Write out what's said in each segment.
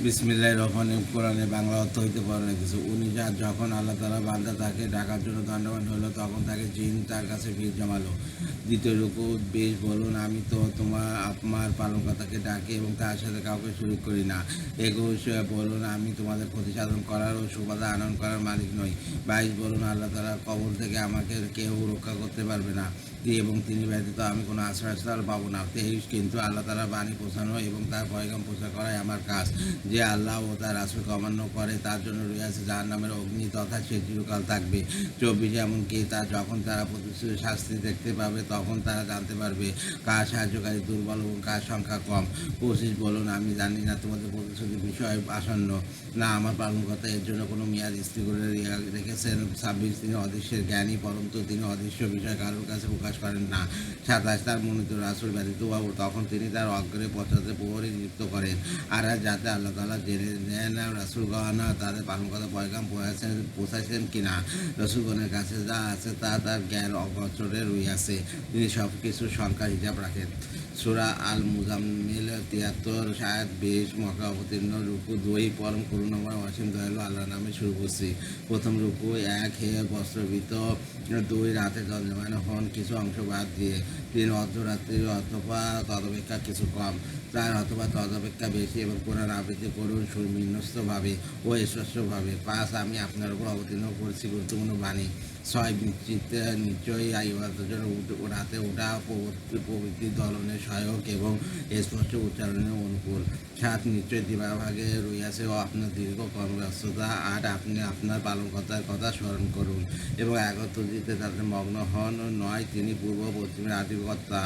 বিসমিল্লাহির রহমানির রহিম। কোরআনে বাংলা অর্থ হইতে পারে না কিছু। 19 যখন আল্লাহ তাআলা বান্দা তাকে ডাকার জন্য দণ্ডবান হলো, তখন তাকে জিন তার কাছে ভিড় জমালো। দ্বিতীয় রুকু 20 বলুন, আমি তো আমার পালনকর্তাকে ডাকি এবং তার সাথে কাউকে শরীক করি না। 21 বলুন, আমি তোমাদের ক্ষতি সাধন করার ও সুবাদা আনয়ন করার মালিক নই। 22 বলুন, আল্লাহ তাআলার কবর থেকে আমাকে কেউ রক্ষা করতে পারবে না এবং তিনি ব্যতীত আমি কোনো আশ্রয়স্থল পাবো না। 23 কিন্তু আল্লাহ তাআলার বাণী পৌঁছানো এবং তার পয়গাম প্রচার করাই আমার কাজ। যে আল্লাহ ও তার রাসূলকে অমান্য করে তার জন্য রয়েছে জাহান্নামের অগ্নি, তথা সে চিরকাল থাকবে। 24 এমনকি যখন তারা প্রতিশ্রুত শাস্তি দেখতে পাবে তখন তারা জানতে পারবে কার সাহায্যকারী দুর্বল এবং কার সংখ্যা কম। 25 বলুন, আমি জানি না তোমাদের প্রতিশ্রুতির বিষয় আসন্ন, না আমার পালনকর্তা এর জন্য কোনো মেয়াদ স্থির করে রেখেছেন। 26 তিনি অদৃশ্যের জ্ঞানী, পরন্তু তিনি অদৃশ্য বিষয় কারোর কাছে প্রকাশ করেন না। 27 তার মনোনীত রাসূল ব্যতীত তখন তিনি তার অগ্রে পশ্চাতে প্রহরী নিযুক্ত করেন। আর যাতে আল্লাহ তাআলা জেনে নেন রাসূলগণ তাদের পালনকর্তা পয়গাম পৌঁছাইছেন কিনা। রাসূলগণের কাছে যা আছে তা তার জ্ঞান অগোচরে রহিয়াছে, তিনি সব কিছুর সংখ্যার হিসাব রাখেন। সূরা আল মুজাম্মিল 73 আয়াত 20 মক্কা অবতীর্ণ। রুকু 2 পরম করুণাময় অসীম দয়ালু আল্লাহর নামে শুরু করছি। প্রথম রুকু 1 হে বস্ত্রবৃত, 2 রাতে দণ্ডায়মান হন কিছু অংশ বাদ দিয়ে, 3 অর্ধরাত্রির অথবা তদপেক্ষা কিছু কম, 4 অথবা তদপেক্ষা বেশি এবং কোরআন আবৃত্তি করুন সুবিন্যস্তভাবে ও স্পষ্টভাবে। 5 আমি আপনার উপর অবতীর্ণ করেছি গুরুত্বপূর্ণ বাণী। 6 নিশ্চয়ই ইবাদতের জন্য রাতে ওঠা প্রবৃত্তি দলনের সহায়ক এবং স্পষ্ট উচ্চারণের অনুকূল। 7 নিশ্চয়ই দিবাভাগে রইয়াছে ও আপনার দীর্ঘ কর্মব্যস্ততা। 8 আপনি আপনার পালনকর্তার কথা স্মরণ করুন এবং একত্রিতে তাদের মগ্ন হন। 9 তিনি পূর্ব পশ্চিমের আধিপত্যকর্তা,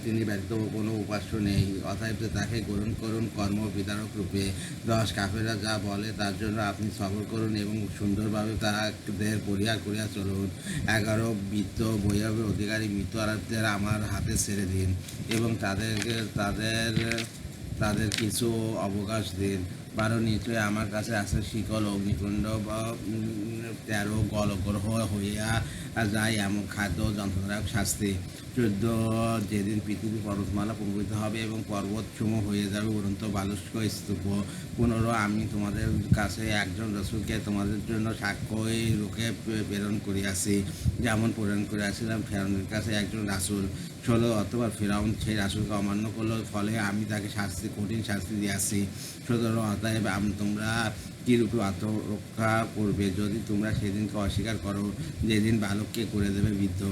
তিনি ব্যতীত কোনো উপাস্য নেই, অতএব তাকে গ্রহণ করুন কর্ম বিধারক রূপে। 10 কাফেররা যা বলে তার জন্য আপনি সবর করুন এবং সুন্দরভাবে তাদের পরিহার করিয়া চলুন। 11 বৃত্ত বৈভবের অধিকারী মৃত আরবদের আমার হাতে ছেড়ে দিন এবং তাদের কিছু অবকাশ দিন। 12 নিশ্চয়ই আমার কাছে আছে শিকল অগ্নিকুণ্ড বা 13 গলগ্রহ হইয়া যায় এমন খাদ্য যন্ত্রণাদায়ক শাস্তি। 14 যেদিন পৃথিবী পর্বতমালা প্রবাহিত হবে এবং পর্বতসমূহ হয়ে যাবে উড়ন্ত বালুস্ক স্তূপ। 15 আমি তোমাদের কাছে একজন রসুলকে তোমাদের জন্য সাক্ষ্যই রূপে প্রেরণ করিয়াছি, যেমন প্রেরণ করিয়াছিলাম ফেরাউনের কাছে একজন রাসূল। 16 অথবা ফেরাউন সেই রাসূলকে অমান্য করল, ফলে আমি তাকে কঠিন শাস্তি দিয়াছি। 17 অতএব তোমরা কিরূপে আত্মরক্ষা করবে যদি তোমরা সেদিনকে অস্বীকার করো, যেদিন বালককে করে দেবে বৃদ্ধ।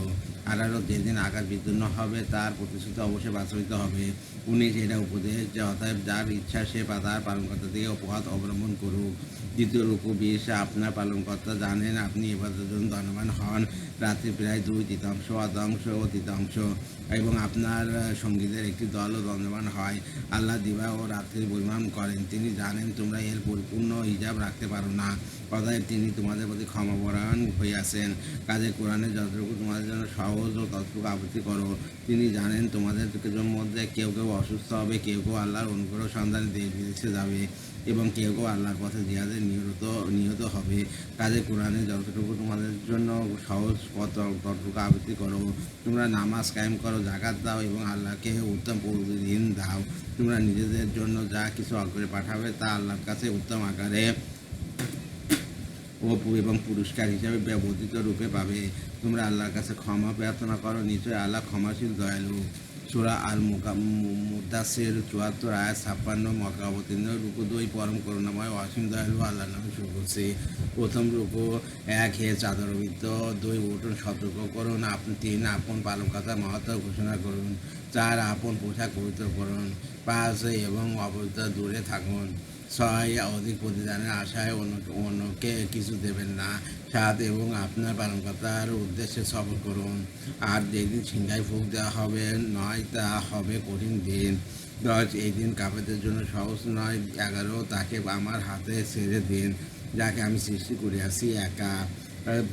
18 যেদিন আকাশ বিদীর্ণ হবে তার প্রতিশ্রুতি অবশ্যই বাস্তবিত হবে। 19 এটা উপদেশ যে অতএব যার ইচ্ছা সে তার পালনকর্তা থেকে পথ অবলম্বন করুক। দ্বিতীয় রুকু 20 আপনার পালনকর্তা জানেন আপনি ইবাদতের জন্য ধনবান হন। রাত্রি প্রায় 2/3 অর্ধাংশ ও তৃতীয়াংশ এবং আপনার সঙ্গীদের একটি দলও দণ্ডবান হয়। আল্লাহ দিবা ও রাত্রির পরিমাণ করেন, তিনি জানেন তোমরা এর পরিপূর্ণ হিসাব রাখতে পারো না, অতএব তিনি তোমাদের প্রতি ক্ষমাপরায়ণ হইয়াছেন। কাজে কোরআনে যতটুকু তোমাদের জন্য সহজ ও ততটুকু আবৃত্তি করো। তিনি জানেন তোমাদের মধ্যে কেউ কেউ অসুস্থ হবে, কেউ কেউ আল্লাহর অনুগ্রহ সন্ধানে দেশ বিদেশে যাবে এবং কেউ কেউ আল্লাহর পথে জিহাদে নিহত হবে। কাজে কোরআনে যতটুকু তোমাদের জন্য সহজ পথ ততটুকু আবৃত্তি করো। তোমরা নামাজ কায়েম করো, জাকাত দাও এবং আল্লাহকে উত্তম প্রতিদিন দাও। তোমরা নিজেদের জন্য যা কিছু অগ্রে পাঠাবে তা আল্লাহর কাছে উত্তম আকারে এবং পুরস্কার হিসাবে ব্যবহৃত রূপে পাবে। তোমরা আল্লাহর কাছে ক্ষমা প্রার্থনা করো, নিশ্চয়ই আল্লাহ ক্ষমাশীল দয়ালু। সূরা আল মুদাসসির 74 আয়াত 56 মক্কা অবতীর্ণ। রুকু 2 পরম করুণাময় অসীম দয়ালু আল্লাহর নামে শুরু করছি। প্রথম রুকু 1 হে চাদরবৃত্ত, 2 উঠুন সতর্ক করুন, 3 আপন পালনকর্তার মাহাত্ম্য ঘোষণা করুন, 4 আপন পোশাক পবিত্র করুন, 5 এবং অপবিত্র দূরে থাকুন, 6 অধিক প্রতিদানের আশায় অন্যকে কিছু দেবেন না, 7 এবং আপনার পালনকর্তার উদ্দেশ্যে সবর করুন, 8 যেদিন সিংহায় ফুঁক দেওয়া হবে 9 তা হবে কঠিন দিন, 10 এই দিন কাফেরদের জন্য সহজ নয়, 11 তাকে আমার হাতে ছেড়ে দিন যাকে আমি সৃষ্টি করিয়াছি একা,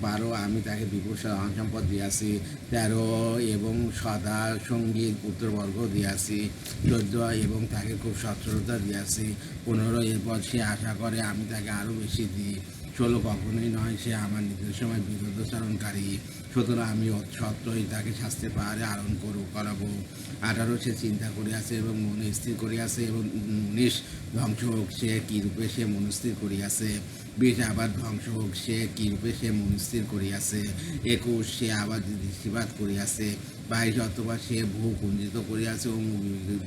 12 আমি তাকে বিপুল সম্পদ দিয়াছি, 13 এবং সদা সঙ্গী পুত্রবর্গ দিয়াছি, 14 এবং তাকে খুব সচ্ছলতা দিয়াছি, 15 এরপর সে আশা করে আমি তাকে আরও বেশি দিই, 16 কখনোই নয়, সে আমার নির্দেশনায় বিরুদ্ধাচরণকারী। সুতরাং আমি সত্যই তাকে শাস্তির পাহাড়ে আরোহণ করাবো। 18 সে চিন্তা করিয়াছে এবং মনে স্থির করিয়াছে, এবং 19 ধ্বংস হোক সে কিরূপে সে মনস্থির করিয়াছে। 20 আবার ধ্বংস হোক সে কিরূপে সে মনস্থির করিয়াছে। 21 সে আবার দৃষ্টিপাত করিয়াছে। 22 অথবা সে বহু কুঞ্চিত করিয়াছে ও মুখ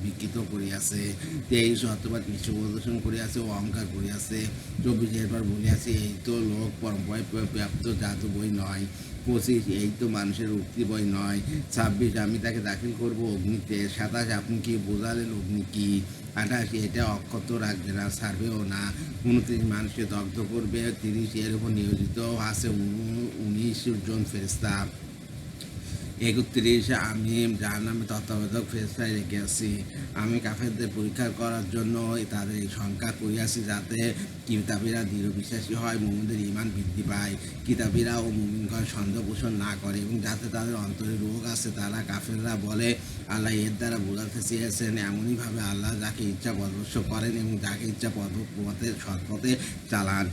বিকৃত করিয়াছে। 23 অথবা দৃশ্য প্রদর্শন করিয়াছে ও অহংকার করিয়াছে। 24 এরপর বলিয়াছে, এই তো লোক পরম্পরায় প্রাপ্ত জাদু বই নয়। 25 এই তো মানুষের উক্তি বই নয়। 26 আমি তাকে দাখিল করব অগ্নিতে। 27 আপনি কি বোঝালেন অগ্নি কি? 28 এটা অক্ষত রাখবে না, ছাড়বেও না। 29 মানুষকে দগ্ধ করবে। 30 এর উপর নিয়োজিত আছে 19 জন ফেরেশতা। 31 আমি জাহান্নামে তত্ত্বাবধায়ক ফেরেশতা রেখে আছি। আমি কাফেরদের পরীক্ষা করার জন্য তাদের এই সংখ্যা করিয়াছি, যাতে কিতাবীরা দৃঢ় বিশ্বাসী হয়, মুমিনদের ঈমান বৃদ্ধি পায়, কিতাবীরা ও মুমিনগণ সন্দেহ পোষণ না করে, এবং যাতে তাদের অন্তরে রোগ আছে। তারা কাফেররা বলে, আল্লাহ এর দ্বারা বোঝাতে চেয়েছেন এমনইভাবে আল্লাহ যাকে ইচ্ছা পথভ্রষ্ট করেন এবং যাকে ইচ্ছা পথে সৎপথে চালান।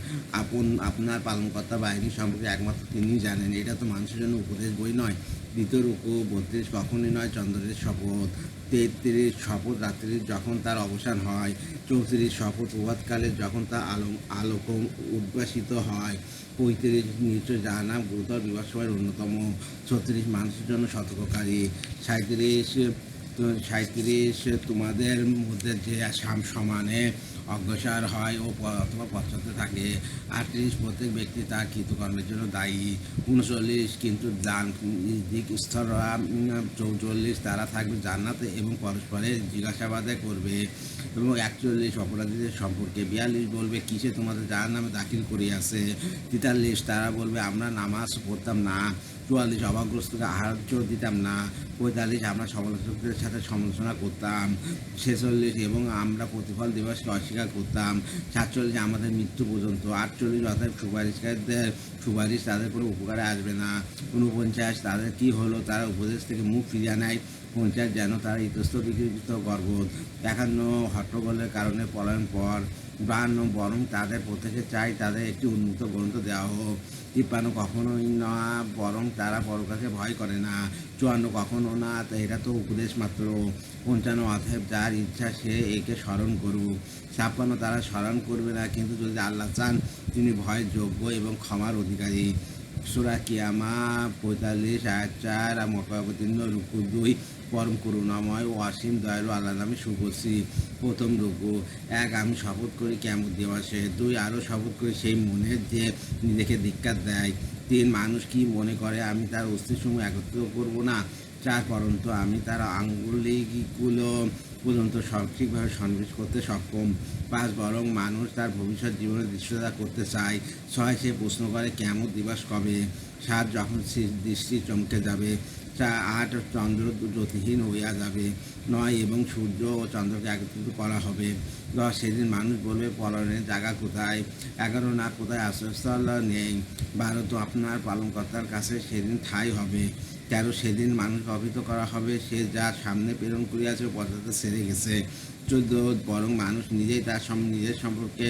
আপনার পালনকর্তা বাহিনী সম্পর্কে একমাত্র তিনিই জানেন। এটা তো মানুষের জন্য উপদেশ বই নয়। দ্বিতীয় রুকু 32 কখনই নয়, চন্দ্রের শপথ। 33 শপথ রাত্রির যখন তার অবসান হয়। 34 শপথ প্রভাতকালে যখন তা আলোক উদ্ভাসিত হয়। 35 নিশ্চয় জাহান্নাম গুরুতর বিপদের অন্যতম। 36 মানুষের জন্য সতর্ককারী। 37 তোমাদের মধ্যে যে সমানে অগ্রসর হয় ও অথবা পশ্চাতে থাকে। 38 প্রত্যেক ব্যক্তি তার কৃতকর্মের জন্য দায়ী। 39 কিন্তু দিক স্তররা। 44 তারা থাকবে জান্নাতে এবং পরস্পরের জিজ্ঞাসাবাদে করবে। এবং 41 অপরাধীদের সম্পর্কে। 42 বলবে, কিসে তোমাদের জাহান্নামে দাখিল করিয়াছে? 43 তারা বলবে, আমরা নামাজ পড়তাম না। 44 অভাবগ্রস্তকে আহার্য দিতাম না। 45 আমরা সমালোচকদের সাথে সমালোচনা করতাম। 46 এবং আমরা প্রতিফল দিবসকে অস্বীকার করতাম। 47 আমাদের মৃত্যু পর্যন্ত। 48 অর্থাৎ সুপারিশকারীদের সুপারিশ তাদের কোনো উপকারে আসবে না। 49 তাদের কি হলো? তারা উপদেশ থেকে মুখ ফিরিয়ে নেয়। 50 যেন তারা ইতস্তত বিকৃত গর্ববোধ। 51 হট্টগোলের কারণে পলায়ন পর। 52 বরং তাদের প্রত্যেকে চাই তাদের একটি উন্মুক্ত গ্রন্থ দেওয়া হোক। 53 কখনোই না, বরং তারা পরকালকে ভয় করে না। 54 কখনো না, এটা তো উপদেশ মাত্র। 55 অতএব যার ইচ্ছা সে একে স্মরণ করুক। 56 তারা স্মরণ করবে না, কিন্তু যদি আল্লাহ চান তিনি ভয়ের যোগ্য এবং ক্ষমার অধিকারী। সূরা কিয়ামা 45 আয়াত 4 মক্কায় অবতীর্ণ। রুকু 2 পরম করুণাময় ও অসীম দয়ালু আল্লাহর নামে শুরু করছি। প্রথম রুকু। 1 আমি শপথ করি কিয়ামত দিবসে। 2 আরও শপথ করি সেই মনের যে নিজেকে ধিক্কার দেয়। 3 মানুষ কি মনে করে আমি তার অস্তিসমূহ একত্রিত করব না? 4 পরন্তু আমি তার আঙ্গুলিগুলো পর্যন্ত সঠিকভাবে সন্নিবেশ করতে সক্ষম। 5 বরং মানুষ তার ভবিষ্যৎ জীবনের দৃশ্যতা করতে চায়। 6 সে প্রশ্ন করে কিয়ামত দিবস কবে? 7 যখন দৃষ্টি চমকে যাবে। 8 চন্দ্র জ্যোতিহীন হইয়া যাবে। 9 এবং সূর্য ও চন্দ্রকে একত্রিত করা হবে। 10 সেদিন মানুষ বলবে, পলায়নের জায়গা কোথায়? 11 না, কোথায় আশ্রয়স্থল নেই। 12 তো আপনার পালনকর্তার কাছে সেদিন ঠাঁই হবে। 13 সেদিন মানুষ অভিহিত করা হবে, সে যার সামনে প্রেরণ করিয়াছে ও পথে সেরে গেছে। 14 বরং মানুষ নিজেই তার নিজের সম্পর্কে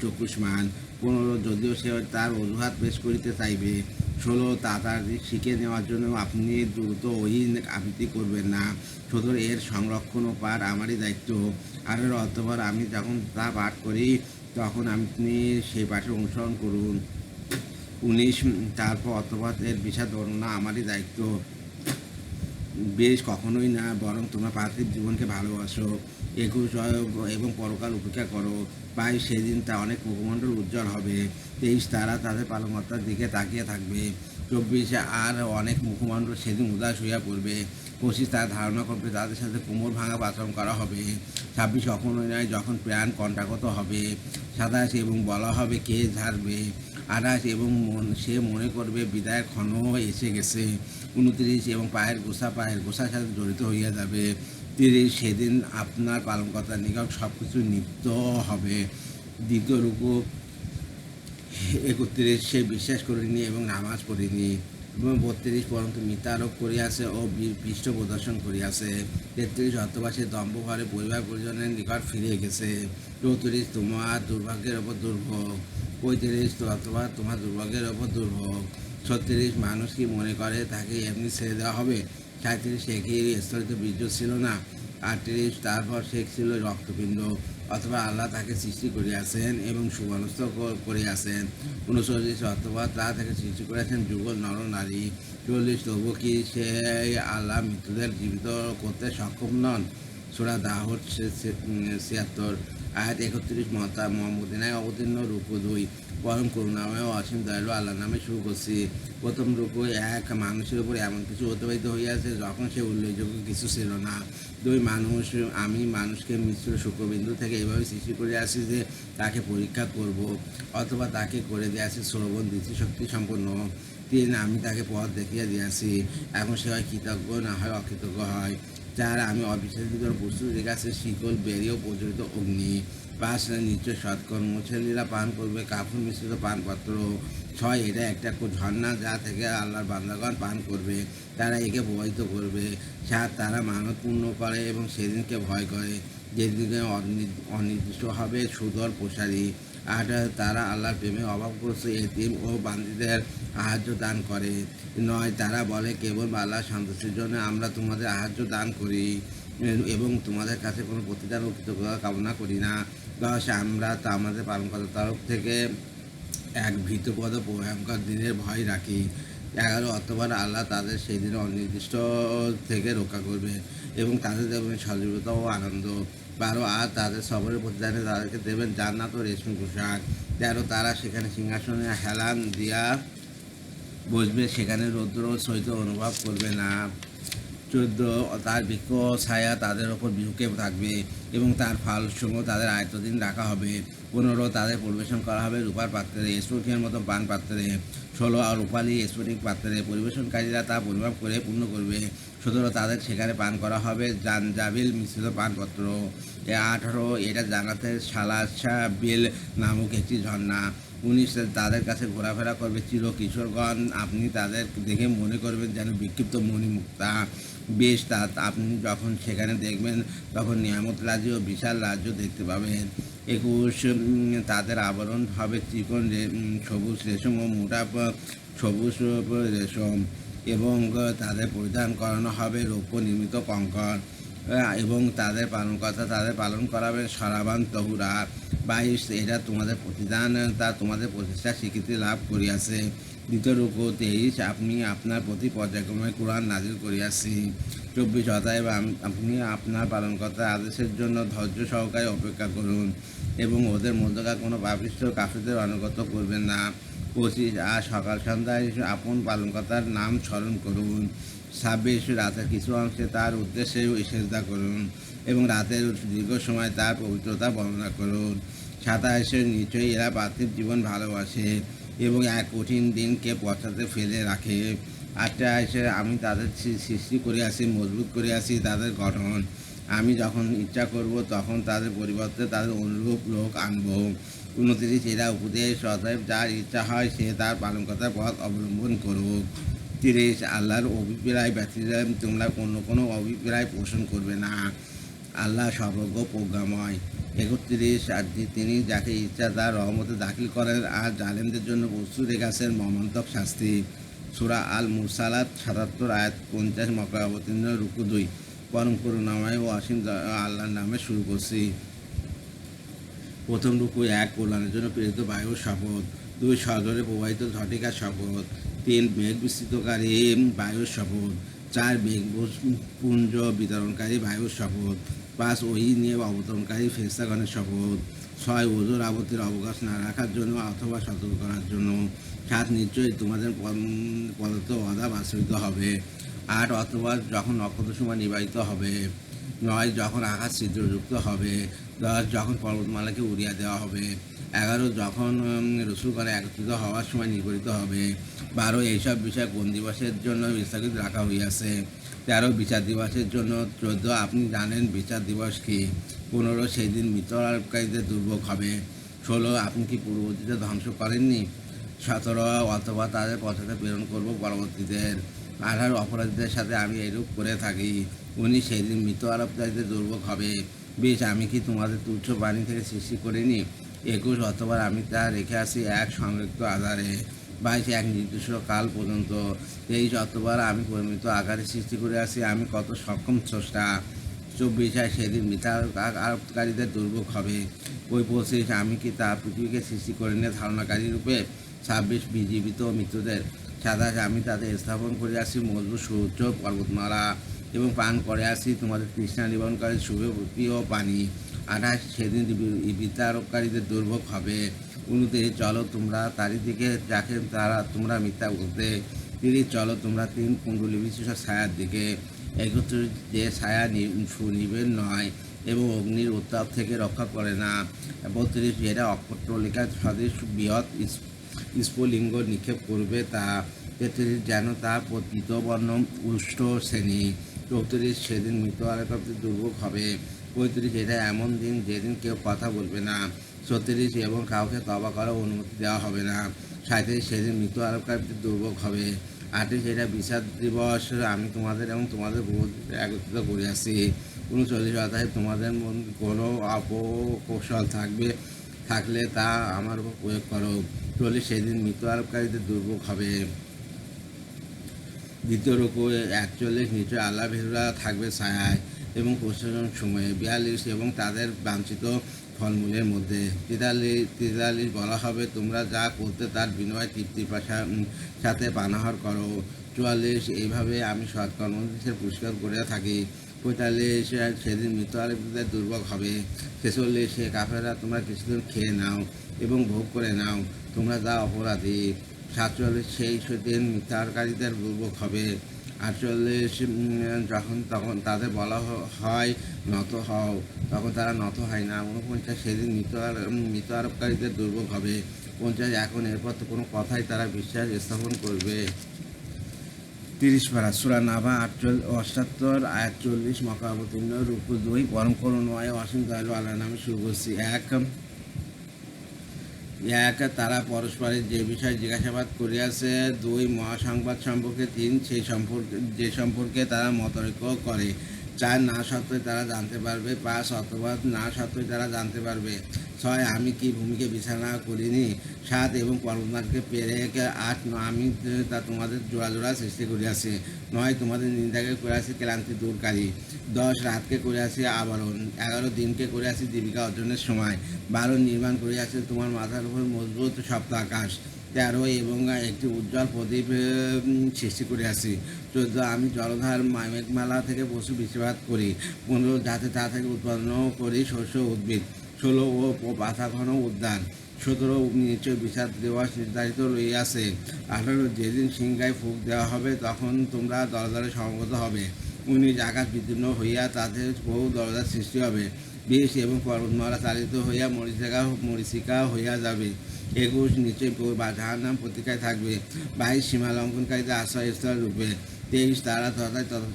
চক্ষুষ্মান। 15 যদিও সে তার অজুহাত পেশ করিতে চাইবে। 16 তাড়াতাড়ি শিখে নেওয়ার জন্য আপনি দ্রুত ওই আবৃত্তি করবেন না। 17 এর সংরক্ষণ ও পাঠ আমারই দায়িত্ব। 18 অতঃপর আমি যখন তা পাঠ করি তখন আপনি সেই পাঠের অনুসরণ করুন। 19 তারপর অতঃপর এর বিশদ বর্ণনা আমারই দায়িত্ব। 20 কখনোই না, বরং তোমরা পার্থিব জীবনকে ভালোবাসো। 21 এবং পরকাল উপেক্ষা করো। 22 সেদিন তা অনেক মুখমণ্ডল উজ্জ্বল হবে। 23 তারা তাদের পালনকর্তার দিকে তাকিয়ে থাকবে। 24 আর অনেক মুখমণ্ডল সেদিন উদাস হইয়া পড়বে। 25 তারা ধারণা করবে তাদের সাথে কোমর ভাঙা আচরণ করা হবে। 26 কখনোই নয়, যখন প্রাণ কণ্ঠাগত হবে। 27 এবং বলা হবে কে ঝাড়বে। 28 এবং সে মনে করবে বিদায়ের ক্ষণ এসে গেছে। 29 এবং পায়ের গোসার সাথে জড়িত হইয়া যাবে। 30 সেদিন আপনার পালনকর্তার নিকট সব কিছু নিত্য হবে। দ্বিতীয় রুকু 31 সে বিশ্বাস করিনি এবং নামাজ পড়িনি। এবং 32 পরন্তু মিথ্যা আরোপ করিয়াছে ও পৃষ্ঠ প্রদর্শন করিয়াছে। 33 অথবা সে দম্ভ ঘরে পরিবার পরিজনের নিকট ফিরে গেছে। 34 তোমার দুর্ভাগ্যের ওপর দুর্ভোগ। 35 অথবা তোমার দুর্ভোগের ওপর দুর্ভোগ। 36 মানুষ কি মনে করে তাকে এমনি ছেড়ে দেওয়া হবে? 37 সে কি স্থলিত বীর্য ছিল না? 38 তারপর সে ছিল রক্তপিণ্ড, অথবা আল্লাহ তাকে সৃষ্টি করিয়াছেন এবং সুমনস্থ করিয়াছেন। 39 অথবা তা থেকে সৃষ্টি করিয়াছেন যুগল নর নারী। 40 তবু কি সে আল্লাহ মৃত্যুদের জীবিত করতে সক্ষম নন? সূরা দাউদ 76 আয়াত 31 মদিনায় অবতীর্ণ রুকু 2 পরম করুণাময় ও অসীম দয়ালু আল্লাহর নামে শুরু করছি। প্রথম রুকু এক মানুষের উপর এমন কিছু অতিবাহিত হইয়াছে যখন সে উল্লেখযোগ্য কিছু ছিল না। 2 মানুষ আমি মানুষকে মিশ্র শুক্রবিন্দু থেকে এভাবে সৃষ্টি করিয়াছি যে তাকে পরীক্ষা করব, অথবা তাকে করে দিয়াছি শ্রবণ দৃষ্টিশক্তি সম্পন্ন। 3 আমি তাকে পথ দেখিয়া দিয়াছি, এখন সে হয় কৃতজ্ঞ না হয় অকৃতজ্ঞ হয়। 4 আমি অবিশ্বাসীদের প্রস্তুতির কাছে শিকল বেরিয়েও প্রজ্বলিত অগ্নি। 5 নিশ্চয় সৎকর্ম ছেলেরা পান করবে কাফুর মিশ্রিত পানপাত্র। 6 এটা একটা ঝর্ণা যা থেকে আল্লাহর বান্দাগণ পান করবে, তারা একে প্রবাহিত করবে। 7 তারা মানত পূর্ণ করে এবং সেদিনকে ভয় করে যেদিকে অনির্দিষ্ট হবে সুদর প্রসারী। 8 তারা আল্লাহর প্রেমে অভাবগ্রস্ত এতিম ও বান্দীদের আহার্য দান করে। 9 তারা বলে কেবল আল্লাহর সন্তুষ্টির জন্য আমরা তোমাদের আহার্য দান করি এবং তোমাদের কাছে কোনো প্রতিদান ও কৃতজ্ঞতা কামনা করি না। 10 আমরা তা আমাদের পালনকর্তার তরফ থেকে এক ভীতপদ ভয়ঙ্কর দিনের ভয় রাখি। 11 অথবা আল্লাহ তাদের সেই দিনে অনির্দিষ্ট থেকে রক্ষা করবে এবং তাদের দেবেন সজীবতা ও আনন্দ। 12 আর তাদের সবরের প্রতিদানে তাদেরকে দেবেন জান্নাত ও রেশমি পোশাক। 13 তারা সেখানে সিংহাসনে হেলান দিয়া বসবে, সেখানে রৌদ্র সহিত অনুভব করবে না। 14 তার বৃক্ষ ছায়া তাদের ওপর বিহুকে থাকবে এবং তার ফলসমূহ তাদের আয়ত্তাধীন রাখা হবে। 15 তাদের পরিবেশন করা হবে রূপার পাত্রে, স্ফটিকের মতো পান পাত্রে। 16 আর রূপালী স্ফটিক পাত্রে পরিবেশনকারীরা তা পরিমাপ করে পূর্ণ করবে। 17 তাদের সেখানে পান করা হবে জাঞ্জাবিল মিশ্রিত পানপত্র। 18 এটা জান্নাতের সালাসাবিল নামক একটি ঝর্ণা। 19 তাদের কাছে ঘোরাফেরা করবে চির কিশোরগণ, আপনি তাদের দেখে মনে করবেন যেন বিক্ষিপ্ত মণিমুক্তা। 20 আপনি যখন সেখানে দেখবেন তখন নিয়ামত রাজ্য ও বিশাল রাজ্য দেখতে পাবেন। 21 তাদের আবরণ হবে চিকন সবুজ রেশম ও মোটা সবুজ রেশম, এবং তাদের পরিধান করানো হবে রৌপ্য নির্মিত কঙ্কর, এবং তাদের পালনকর্তা তাদের পালন করাবে সরাবান তহুরা। 22 এটা তোমাদের প্রতিদান, তা তোমাদের প্রচেষ্টা স্বীকৃতি লাভ করিয়াছে। দ্বিতীয় রুকু 23 আপনি আপনার প্রতি পর্যায়ক্রমে কোরআন নাজিল করিয়াছি। 24 অতএব আপনি আপনার পালনকর্তার আদেশের জন্য ধৈর্য সহকারে অপেক্ষা করুন এবং ওদের মধ্যকার কোনো পাপিষ্ঠ কাফিরদের অনুগত করবেন না। 25 আর সকাল সন্ধ্যায় আপন পালনকর্তার নাম স্মরণ করুন। 26 রাতের কিছু অংশে তার উদ্দেশ্যে সেজদা করুন এবং রাতের দীর্ঘ সময় তার পবিত্রতা বর্ণনা করুন। 27 নিশ্চয়ই এরা পার্থিব জীবন ভালোবাসে এবং এক কঠিন দিনকে পশ্চাতে ফেলে রাখে। 28 আমি তাদের সৃষ্টি করিয়াছি, মজবুত করিয়াছি তাদের গঠন, আমি যখন ইচ্ছা করব তখন তাদের পরিবর্তে তাদের অনুরূপ লোক আনব। 29 এরা উপদেশ, অতএব যার ইচ্ছা হয় সে তার পালনকর্তার পথ অবলম্বন করুক। 30 আল্লাহর অভিপ্রায় ব্যতীত তোমরা কোনো অভিপ্রায় পোষণ করবে না, আল্লাহ সর্বজ্ঞ প্রজ্ঞাময়। 31 আর তিনি যাকে ইচ্ছা তার রহমতে দাখিল করেন আর জালেমদের জন্য প্রস্তুত রেখেছেন মর্মান্তক শাস্তি। সূরা আল মুরসালাত 77 আয়াত 50 মক্কায় অবতীর্ণ রুকু 2 পরম করুণাময় ও অসীম আল্লাহর নামে শুরু করছি। প্রথম রুকু 1 কল্যাণের জন্য প্রেরিত বায়ুর শপথ। 2 সজরে প্রবাহিত ঝটিকার শপথ। 3 মেঘ বিস্তৃতকারী বায়ুর শপথ। 4 মেঘপুঞ্জ বিতরণকারী বায়ুর শপথ। 5 ওহী নিয়ে অবতরণকারী ফেরেশতাগণের শপথ। 6 ওজোর আবর্তের অবকাশ না রাখার জন্য অথবা সতর্ক করার জন্য। 7 নিশ্চয়ই তোমাদের পদার্থ অধাব আশ্রিত হবে। 8 অথবা যখন নক্ষত্রসময় নির্বাহিত হবে। 9 যখন আকাশ ছিদ্রযুক্ত হবে। 10 যখন পর্বতমালাকে উড়িয়ে দেওয়া হবে। 11 যখন রসুলগণ একত্রিত হওয়ার সময় নিগরিত হবে। 12 এইসব বিষয় কোন দিবসের জন্য স্থগিত রাখা হইয়াছে। 13 বিচার দিবসের জন্য। 14 আপনি জানেন বিচার দিবস কি। 15 সেই দিন মৃত আরোপকারীদের দুর্ভোগ হবে। 16 আপনি কি পূর্ববর্তীতে ধ্বংস করেননি। 17 অথবা তাদের পথে প্রেরণ করব পরবর্তীদের। 18 অপরাধীদের সাথে আমি এরূপ করে থাকি। 19 সেই দিন মৃত আরোপকারীদের দুর্ভোগ হবে। 20 আমি কি তোমাদের তুচ্ছ বাণী থেকে সৃষ্টি করিনি। 21 অথবা আমি তা রেখে আসি এক সংরক্ষিত আধারে। 22 এক নির্দিষ্ট কাল পর্যন্ত। 23 অথবা আমি পরিমিত আকারে সৃষ্টি করে আসি, আমি কত সক্ষম স্রষ্টা। 24 সেদিন মিথ্যা আরোপকারীদের দুর্ভোগ হবে। ওই 25 আমি কি তা পৃথিবীকে সৃষ্টি করে নিয়ে ধারণাকারী রূপে। 26 বিজীবিত মৃত্যুদের। 27 আমি তাদের স্থাপন করে আসি মজবুত সুউচ্চ পর্বতমালা এবং পান করে আসি তোমাদের তৃষ্ণা নিবারণকারী সুপ্রিয় পানি। 28 সেদিন বিদ্যারোপকারীদের দুর্ভোগ হবে। 29 চলো তোমরা তারই দিকে যাকে তারা তোমরা মিথ্যা বলতে। 30 চলো তোমরা 3 কুণ্ডলী বিশিষ্ট ছায়ার দিকে। 31 যে ছায়া সুনিবেন নয় এবং অগ্নির উত্তাপ থেকে রক্ষা করে না। 32 যেটা অক্ষরলিকার সদৃশ বৃহৎ স্ফুলিঙ্গ নিক্ষেপ করবে তা। 33 যেন তা পতিতবর্ণ উষ্ঠ শ্রেণী। 34 সেদিন মৃত আরেকটির দুর্ভোগ হবে। 35 এটা এমন দিন যেদিন কেউ কথা বলবে না। 36 এবং কাউকে তবা করার অনুমতি দেওয়া হবে না। 37 সেদিন মৃত আরোপকারীদের দুর্ভোগ হবে। 38 এটা বিচার দিবস, আমি তোমাদের এবং তোমাদের বহুদের একত্রিত করিয়াছি। 39 অর্থাৎ তোমাদের কোনো অপকৌশল থাকলে তা আমার উপর প্রয়োগ করো। 40 সেদিন মৃত আরোপকারীদের দুর্ভোগ হবে। দ্বিতীয় রুকু 41 নিচে আল্লাহ ভীরুরা থাকবে ছায়ায় এবং প্রশাসন সময়ে। 42 এবং তাদের বাঞ্ছিত ফলমূলের মধ্যে। 43 বলা হবে তোমরা যা করতে তার বিনিময়ে তৃপ্তির সাথে পানাহার করো। 44 এইভাবে আমি সৎকর্মীদের পুরস্কার করে থাকি। 45 সেদিন মৃত আরোপীদের দুর্ভোগ হবে। 46 কাফেররা তোমরা কিছুদিন খেয়ে নাও এবং ভোগ করে নাও, তোমরা যা অপরাধী। 47 সেই দিন মিথ্যাকারীদের দুর্ভোগ হবে। 48 তখন তাদের বলা হয় নত হও, তখন তারা নত হয় না। 49 সেদিন মৃত আরোপকারীদের দুর্ভোগ হবে। 50 এখন এরপর তো কোনো কথাই তারা বিশ্বাস স্থাপন করবে। 30 পারা সূরা নাবা 78 আয়াত 40 মক্কা অবতীর্ণ। রুকু 2 পরম করুণাময় অসীম দয়ালু আল্লাহর নামে শুরু করছি। এক তারা পরস্পরের যে বিষয়ে জিজ্ঞাসাবাদ করিয়াছে। 2 মহাসংবাদ সম্পর্কে। 3 যে সম্পর্কে তারা মতৈক্য করে। 4 না সত্ত্বেও তারা জানতে পারবে। 5 অথবা না সত্ত্বেও তারা জানতে পারবে। 6 আমি কি ভূমিকে বিছানা করিনি। 7 এবং পর্বতমালাকে পেরেকে। 8 আমি তা তোমাদের জোড়া জোড়া সৃষ্টি করিয়াছি। 9 তোমাদের নিন্দাকে করিয়াছি ক্লান্তি দূরকারী। 10 রাতকে করিয়াছি আবরণ। 11 দিনকে করিয়াছি জীবিকা অর্জনের সময়। 12 নির্মাণ করিয়াছি তোমার মাথার উপর মজবুত সপ্ত আকাশ। 13 এবং একটি উজ্জ্বল প্রদীপ সৃষ্টি করিয়াছি। 14 আমি জলধার মেঘমালা থেকে পশু বৃষ্টিপাত করি। 15 যাতে তা থেকে উৎপন্ন করি শস্য উদ্ভিদ। 16 ও পাতা ঘন উদ্যান। 17 নিচে বিচার দিবস নির্ধারিত রইয়াছে। 18 যেদিন সিংহায় ফুঁক দেওয়া হবে তখন তোমরা দরজারে সমবেত হবে। 19 আকাশ বিদীর্ণ হইয়া তাতে বহু দরজার সৃষ্টি হবে। 20 এবং পর্বতমালা চালিত হইয়া মরিচিকা হইয়া যাবে। 21 নিচে জাহান্নাম প্রতীক্ষায় থাকবে। 22 সীমা লঙ্ঘনকারীদের আশ্রয়স্থল রূপে। 23 তারা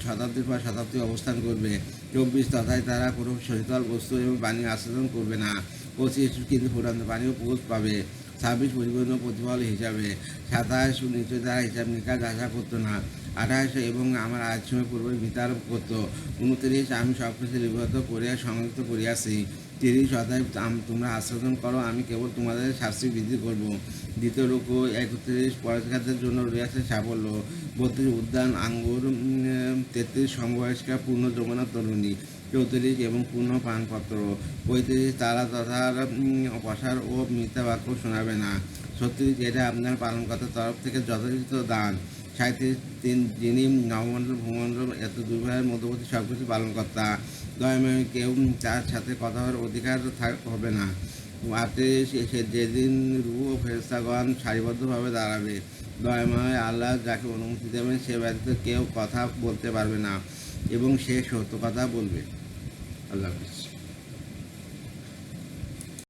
শতাব্দীর পর শতাব্দী অবস্থান করবে। 24 তথায় তারা কোনো শীতল বস্তু এবং পানি আস্বাদন করবে না। 25 কিন্তু ফুটান্ত পানিও পৌঁছ পাবে। 26 পরিপূর্ণ প্রতিফল হিসাবে। 27 নিচে তারা হিসাব নিকাশ আশা করতো না। 28 এবং আমার আশ্রমের পূর্বে বিতারোপ করতো। 29 আমি সব কিছু লিপিবদ্ধ করিয়া সংযুক্ত করিয়াছি। 30 অধ্যায় তোমরা আস্বাদন করো, আমি কেবল তোমাদের শাস্তি বৃদ্ধি করব। দ্বিতীয় রুকু 31 পরস্কারদের জন্য রয়েছে সাফল্য। 32 উদ্যান আঙ্গুর। 33 সমবয়স্কা পূর্ণ যৌবনা তরুণী। 34 এবং পূর্ণ পানপত্র। 35 তারা তথা অপসার ও মিথ্যা বাক্য শোনাবে না। 36 এটা আপনার পালনকর্তার তরফ থেকে যথোচিত দান। 37 যিনি নবমণ্ডল ভূমণ্ডল এত দুর্ভাবের মধ্যবর্তী সব কিছু পালনকর্তা। দয়াময় কেউ তার সাথে কথা হওয়ার অধিকার হবে না। 38 যেদিন রূহ ও ফেরেশতাগণ সারিবদ্ধভাবে দাঁড়াবে। দয়াময় আল্লাহ যাকে অনুমতি দেবেন সে ব্যতীত কেউ কথা বলতে পারবে না এবং সে সত্য কথা বলবে। আল্লাহ হাফিজ।